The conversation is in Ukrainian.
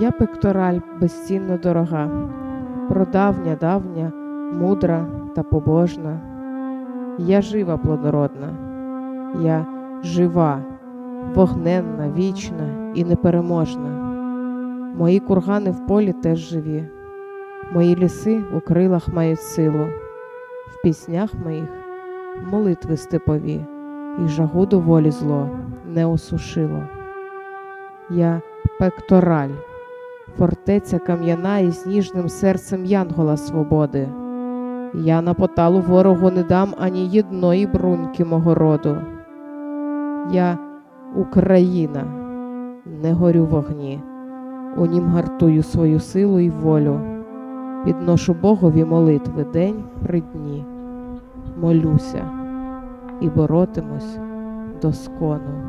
Я пектораль безцінно дорога, прадавня, давня, мудра та побожна. Я жива плодородна, я жива, вогненна, вічна і непереможна. Мої кургани в полі теж живі, мої ліси у крилах мають силу, в піснях моїх молитви степові, і жагу до волі зло не осушило. Я пектораль, фортеця кам'яна із ніжним серцем янгола свободи. Я на поталу ворогу не дам ані єдної бруньки мого роду. Я Україна, не горю в огні, у нім гартую свою силу і волю, підношу Богові молитви день при дні, молюся і боротимусь до скону.